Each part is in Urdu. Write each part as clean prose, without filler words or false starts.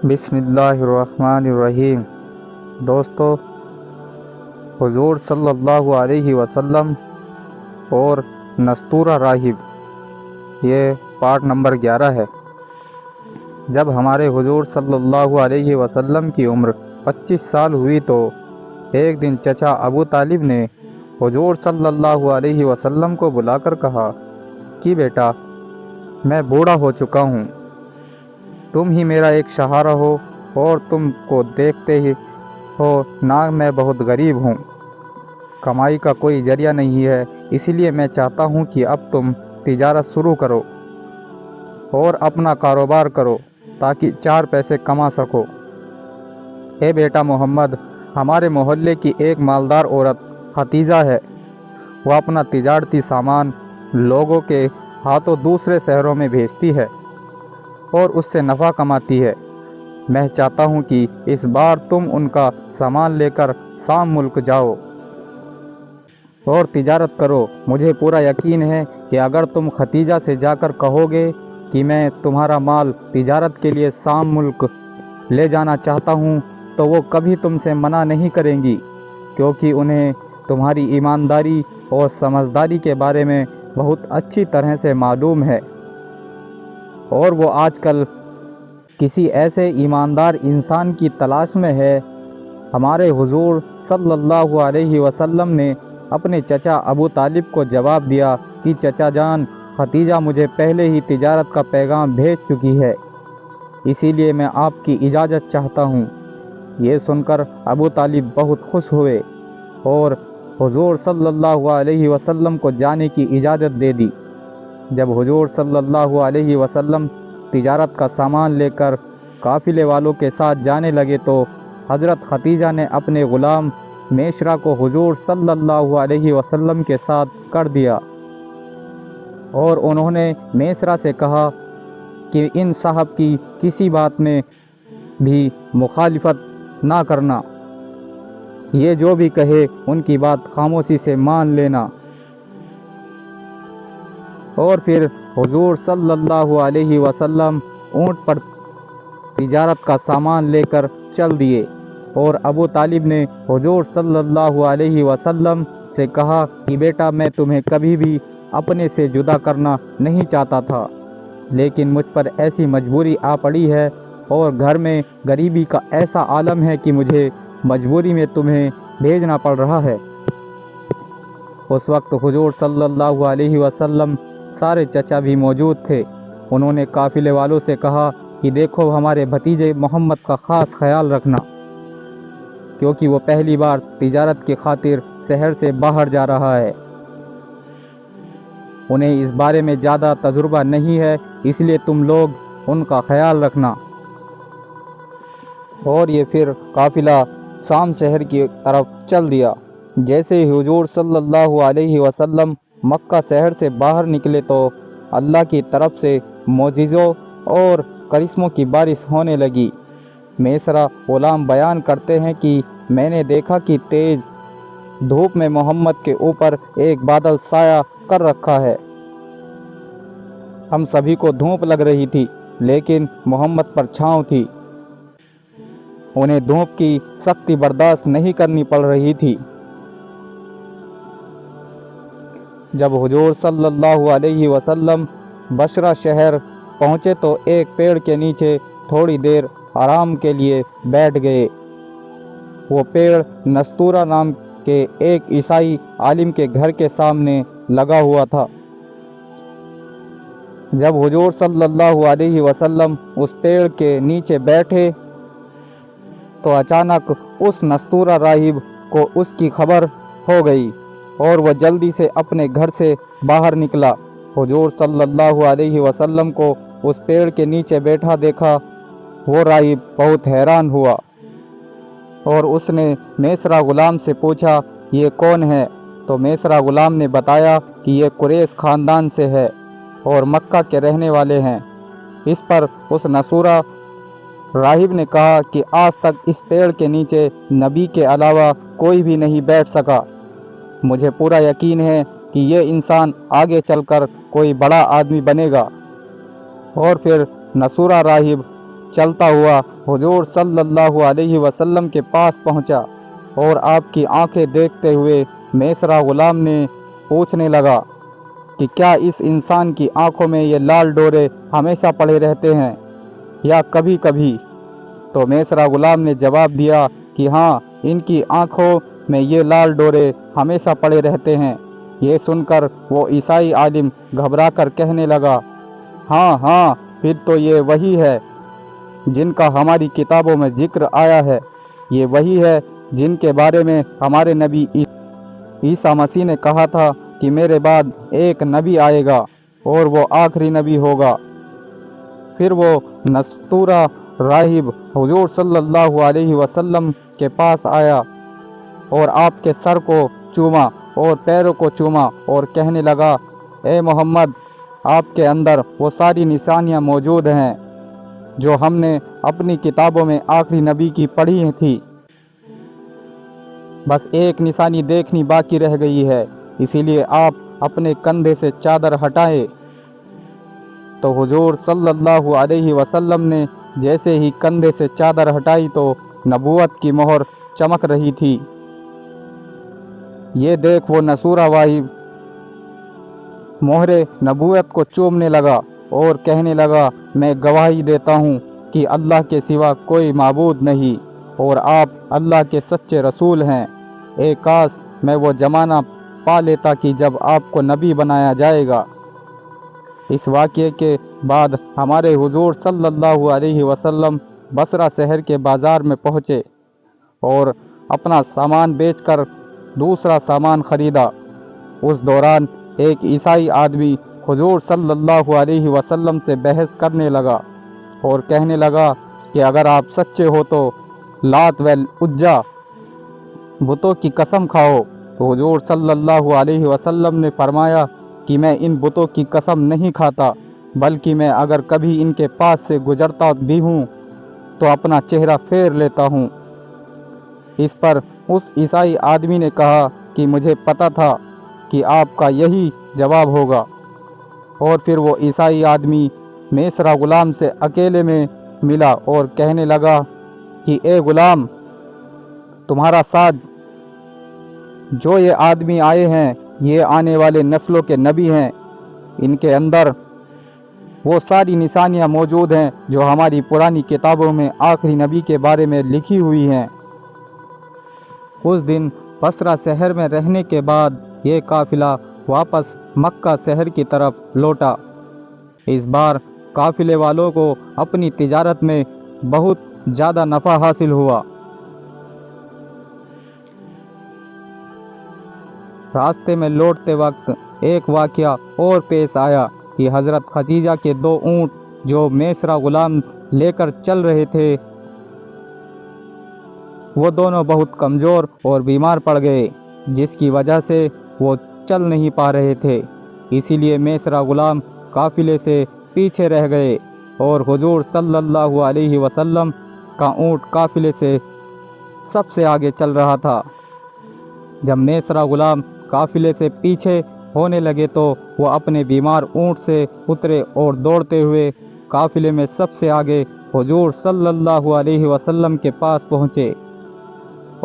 بسم اللہ الرحمن الرحیم۔ دوستو، حضور صلی اللہ علیہ وسلم اور نستورہ راہب، یہ پارٹ نمبر 11 ہے۔ جب ہمارے حضور صلی اللہ علیہ وسلم کی عمر 25 سال ہوئی تو ایک دن چچا ابو طالب نے حضور صلی اللہ علیہ وسلم کو بلا کر کہا کہ بیٹا، میں بوڑھا ہو چکا ہوں، تم ہی میرا ایک سہارا ہو، اور تم کو دیکھتے ہی ہو نہ میں بہت غریب ہوں، کمائی کا کوئی ذریعہ نہیں ہے، اس لیے میں چاہتا ہوں کہ اب تم تجارت شروع کرو اور اپنا کاروبار کرو تاکہ 4 پیسے کما سکو۔ اے بیٹا محمد، ہمارے محلے کی ایک مالدار عورت ختیجہ ہے، وہ اپنا تجارتی سامان لوگوں کے ہاتھوں دوسرے شہروں میں بھیجتی ہے اور اس سے نفع کماتی ہے۔ میں چاہتا ہوں کہ اس بار تم ان کا سامان لے کر شام ملک جاؤ اور تجارت کرو۔ مجھے پورا یقین ہے کہ اگر تم ختیجہ سے جا کر کہو گے کہ میں تمہارا مال تجارت کے لیے شام ملک لے جانا چاہتا ہوں تو وہ کبھی تم سے منع نہیں کریں گی، کیونکہ انہیں تمہاری ایمانداری اور سمجھداری کے بارے میں بہت اچھی طرح سے معلوم ہے، اور وہ آج کل کسی ایسے ایماندار انسان کی تلاش میں ہے۔ ہمارے حضور صلی اللہ علیہ وسلم نے اپنے چچا ابو طالب کو جواب دیا کہ چچا جان، ختیجہ مجھے پہلے ہی تجارت کا پیغام بھیج چکی ہے، اسی لیے میں آپ کی اجازت چاہتا ہوں۔ یہ سن کر ابو طالب بہت خوش ہوئے اور حضور صلی اللہ علیہ وسلم کو جانے کی اجازت دے دی۔ جب حضور صلی اللہ علیہ وسلم تجارت کا سامان لے کر قافلے والوں کے ساتھ جانے لگے تو حضرت ختیجہ نے اپنے غلام میسرہ کو حضور صلی اللہ علیہ وسلم کے ساتھ کر دیا، اور انہوں نے میسرہ سے کہا کہ ان صاحب کی کسی بات میں بھی مخالفت نہ کرنا، یہ جو بھی کہے ان کی بات خاموشی سے مان لینا۔ اور پھر حضور صلی اللہ علیہ وسلم اونٹ پر تجارت کا سامان لے کر چل دیے، اور ابو طالب نے حضور صلی اللہ علیہ وسلم سے کہا کہ بیٹا، میں تمہیں کبھی بھی اپنے سے جدا کرنا نہیں چاہتا تھا، لیکن مجھ پر ایسی مجبوری آ پڑی ہے اور گھر میں غریبی کا ایسا عالم ہے کہ مجھے مجبوری میں تمہیں بھیجنا پڑ رہا ہے۔ اس وقت حضور صلی اللہ علیہ وسلم سارے چچا بھی موجود تھے۔ انہوں نے قافلے والوں سے کہا کہ دیکھو، ہمارے بھتیجے محمد کا خاص خیال رکھنا، کیونکہ وہ پہلی بار تجارت کی خاطر شہر سے باہر جا رہا ہے، انہیں اس بارے میں زیادہ تجربہ نہیں ہے، اس لیے تم لوگ ان کا خیال رکھنا۔ اور یہ پھر قافلہ شام شہر کی طرف چل دیا۔ جیسے ہی حضور صلی اللہ علیہ وسلم مکہ شہر سے باہر نکلے تو اللہ کی طرف سے معجزوں اور کرشموں کی بارش ہونے لگی۔ میسرہ غلام بیان کرتے ہیں کہ میں نے دیکھا کہ تیز دھوپ میں محمد کے اوپر ایک بادل سایہ کر رکھا ہے۔ ہم سبھی کو دھوپ لگ رہی تھی، لیکن محمد پر چھاؤں تھی، انہیں دھوپ کی سختی برداشت نہیں کرنی پڑ رہی تھی۔ جب حضور صلی اللہ علیہ وسلم بصرہ شہر پہنچے تو ایک پیڑ کے نیچے تھوڑی دیر آرام کے لیے بیٹھ گئے۔ وہ پیڑ نستورہ نام کے ایک عیسائی عالم کے گھر کے سامنے لگا ہوا تھا۔ جب حضور صلی اللہ علیہ وسلم اس پیڑ کے نیچے بیٹھے تو اچانک اس نستورہ راہب کو اس کی خبر ہو گئی اور وہ جلدی سے اپنے گھر سے باہر نکلا۔ حضور صلی اللہ علیہ وسلم کو اس پیڑ کے نیچے بیٹھا دیکھا، وہ راہب بہت حیران ہوا اور اس نے میسرہ غلام سے پوچھا، یہ کون ہے؟ تو میسرہ غلام نے بتایا کہ یہ قریش خاندان سے ہے اور مکہ کے رہنے والے ہیں۔ اس پر اس نصورہ راہب نے کہا کہ آج تک اس پیڑ کے نیچے نبی کے علاوہ کوئی بھی نہیں بیٹھ سکا، مجھے پورا یقین ہے کہ یہ انسان آگے چل کر کوئی بڑا آدمی بنے گا۔ اور پھر نصورہ راہب چلتا ہوا حضور صلی اللہ علیہ وسلم کے پاس پہنچا اور آپ کی آنکھیں دیکھتے ہوئے میسرا غلام نے پوچھنے لگا کہ کیا اس انسان کی آنکھوں میں یہ لال ڈورے ہمیشہ پڑے رہتے ہیں یا کبھی کبھی؟ تو میسرا غلام نے جواب دیا کہ ہاں، ان کی آنکھوں میں یہ لال ڈورے ہمیشہ پڑے رہتے ہیں۔ یہ سن کر وہ عیسائی عالم گھبرا کر کہنے لگا، ہاں ہاں، پھر تو یہ وہی ہے جن کا ہماری کتابوں میں ذکر آیا ہے، یہ وہی ہے جن کے بارے میں ہمارے نبی عیسیٰ مسیح نے کہا تھا کہ میرے بعد ایک نبی آئے گا اور وہ آخری نبی ہوگا۔ پھر وہ نستورہ راہب حضور صلی اللہ علیہ وسلم کے پاس آیا اور آپ کے سر کو چوما اور پیروں کو چوما اور کہنے لگا، اے محمد، آپ کے اندر وہ ساری نشانیاں موجود ہیں جو ہم نے اپنی کتابوں میں آخری نبی کی پڑھی تھی، بس ایک نشانی دیکھنی باقی رہ گئی ہے، اسی لیے آپ اپنے کندھے سے چادر ہٹائیں۔ تو حضور صلی اللہ علیہ وسلم نے جیسے ہی کندھے سے چادر ہٹائی تو نبوت کی مہر چمک رہی تھی۔ یہ دیکھ وہ نصورہ واہب مہر نبوت کو چومنے لگا اور کہنے لگا، میں گواہی دیتا ہوں کہ اللہ کے سوا کوئی معبود نہیں اور آپ اللہ کے سچے رسول ہیں۔ اے کاش میں وہ زمانہ پا لیتا کہ جب آپ کو نبی بنایا جائے گا۔ اس واقعے کے بعد ہمارے حضور صلی اللہ علیہ وسلم بصرہ شہر کے بازار میں پہنچے اور اپنا سامان بیچ کر دوسرا سامان خریدا۔ اس دوران ایک عیسائی آدمی حضور صلی اللہ علیہ وسلم سے بحث کرنے لگا اور کہنے لگا کہ اگر آپ سچے ہو تو لات و عزا بتوں کی قسم کھاؤ۔ تو حضور صلی اللہ علیہ وسلم نے فرمایا کہ میں ان بتوں کی قسم نہیں کھاتا، بلکہ میں اگر کبھی ان کے پاس سے گزرتا بھی ہوں تو اپنا چہرہ پھیر لیتا ہوں۔ اس پر اس عیسائی آدمی نے کہا کہ مجھے پتہ تھا کہ آپ کا یہی جواب ہوگا، اور پھر وہ عیسائی آدمی میسرا غلام سے اکیلے میں ملا اور کہنے لگا کہ اے غلام، تمہارا ساتھ جو یہ آدمی آئے ہیں یہ آنے والے نسلوں کے نبی ہیں، ان کے اندر وہ ساری نشانیاں موجود ہیں جو ہماری پرانی کتابوں میں آخری نبی کے بارے میں لکھی ہوئی ہیں۔ اس دن بصرہ شہر میں رہنے کے بعد یہ قافلہ واپس مکہ شہر کی طرف لوٹا۔ اس بار قافلے والوں کو اپنی تجارت میں بہت زیادہ نفع حاصل ہوا۔ راستے میں لوٹتے وقت ایک واقعہ اور پیش آیا کہ حضرت خدیجہ کے 2 اونٹ جو میسرا غلام لے کر چل رہے تھے، وہ دونوں بہت کمزور اور بیمار پڑ گئے، جس کی وجہ سے وہ چل نہیں پا رہے تھے۔ اسی لیے میسرا غلام قافلے سے پیچھے رہ گئے اور حضور صلی اللہ علیہ وسلم کا اونٹ قافلے سے سب سے آگے چل رہا تھا۔ جب میسرا غلام قافلے سے پیچھے ہونے لگے تو وہ اپنے بیمار اونٹ سے اترے اور دوڑتے ہوئے قافلے میں سب سے آگے حضور صلی اللہ علیہ وسلم کے پاس پہنچے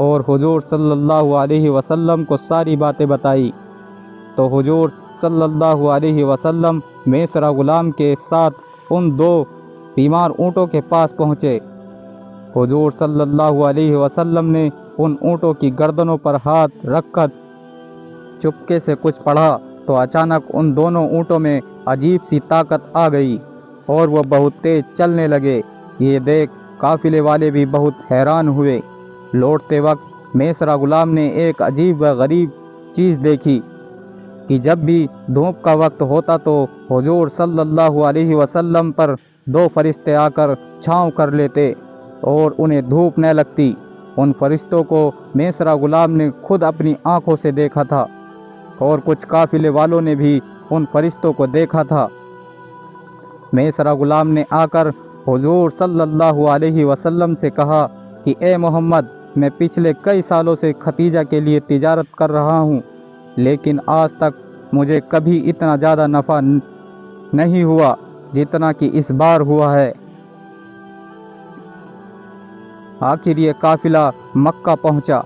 اور حضور صلی اللہ علیہ وسلم کو ساری باتیں بتائی۔ تو حضور صلی اللہ علیہ وسلم میسرا غلام کے ساتھ ان 2 بیمار اونٹوں کے پاس پہنچے۔ حضور صلی اللہ علیہ وسلم نے ان اونٹوں کی گردنوں پر ہاتھ رکھ کر چپکے سے کچھ پڑھا تو اچانک ان دونوں اونٹوں میں عجیب سی طاقت آ گئی اور وہ بہت تیز چلنے لگے۔ یہ دیکھ قافلے والے بھی بہت حیران ہوئے۔ لوٹتے وقت میسرا غلام نے ایک عجیب و غریب چیز دیکھی کہ جب بھی دھوپ کا وقت ہوتا تو حضور صلی اللہ علیہ وسلم پر 2 فرشتے آ کر چھاؤں کر لیتے اور انہیں دھوپ نہ لگتی۔ ان فرشتوں کو میسرا غلام نے خود اپنی آنکھوں سے دیکھا تھا اور کچھ قافلے والوں نے بھی ان فرشتوں کو دیکھا تھا۔ میسرا غلام نے آ کر حضور صلی اللہ علیہ وسلم سے کہا کہ اے محمد، میں پچھلے کئی سالوں سے خدیجہ کے لیے تجارت کر رہا ہوں، لیکن آج تک مجھے کبھی اتنا زیادہ نفع نہیں ہوا جتنا کہ اس بار ہوا ہے۔ آخر یہ قافلہ مکہ پہنچا۔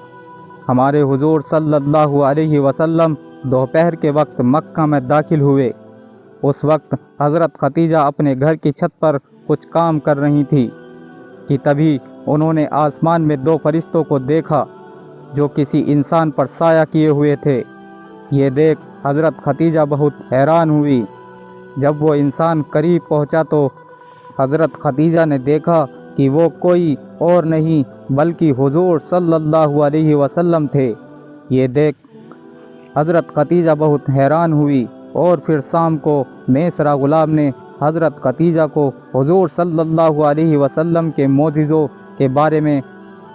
ہمارے حضور صلی اللہ علیہ وسلم دوپہر کے وقت مکہ میں داخل ہوئے۔ اس وقت حضرت ختیجہ اپنے گھر کی چھت پر کچھ کام کر رہی تھی کہ تبھی انہوں نے آسمان میں دو فرشتوں کو دیکھا جو کسی انسان پر سایہ کیے ہوئے تھے۔ یہ دیکھ حضرت ختیجہ بہت حیران ہوئی۔ جب وہ انسان قریب پہنچا تو حضرت ختیجہ نے دیکھا کہ وہ کوئی اور نہیں بلکہ حضور صلی اللہ علیہ وسلم تھے۔ یہ دیکھ حضرت ختیجہ بہت حیران ہوئی، اور پھر شام کو میسرہ غلام نے حضرت ختیجہ کو حضور صلی اللہ علیہ وسلم کے معجزوں کے بارے میں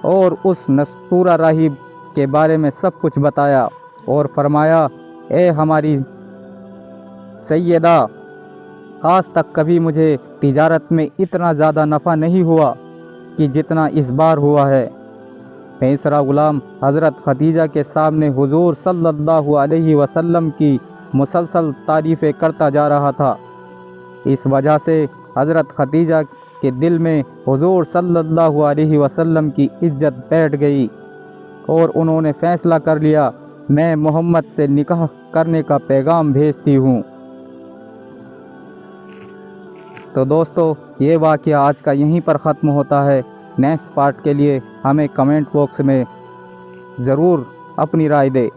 اور اس نستورہ راہب کے بارے میں سب کچھ بتایا، اور فرمایا، اے ہماری سیدہ، آج تک کبھی مجھے تجارت میں اتنا زیادہ نفع نہیں ہوا کہ جتنا اس بار ہوا ہے۔ میسرہ غلام حضرت ختیجہ کے سامنے حضور صلی اللہ علیہ وسلم کی مسلسل تعریفیں کرتا جا رہا تھا۔ اس وجہ سے حضرت ختیجہ کے دل میں حضور صلی اللہ علیہ وسلم کی عزت بیٹھ گئی، اور انہوں نے فیصلہ کر لیا، میں محمد سے نکاح کرنے کا پیغام بھیجتی ہوں۔ تو دوستو، یہ واقعہ آج کا یہیں پر ختم ہوتا ہے۔ نیکسٹ پارٹ کے لیے ہمیں کمنٹ باکس میں ضرور اپنی رائے دے۔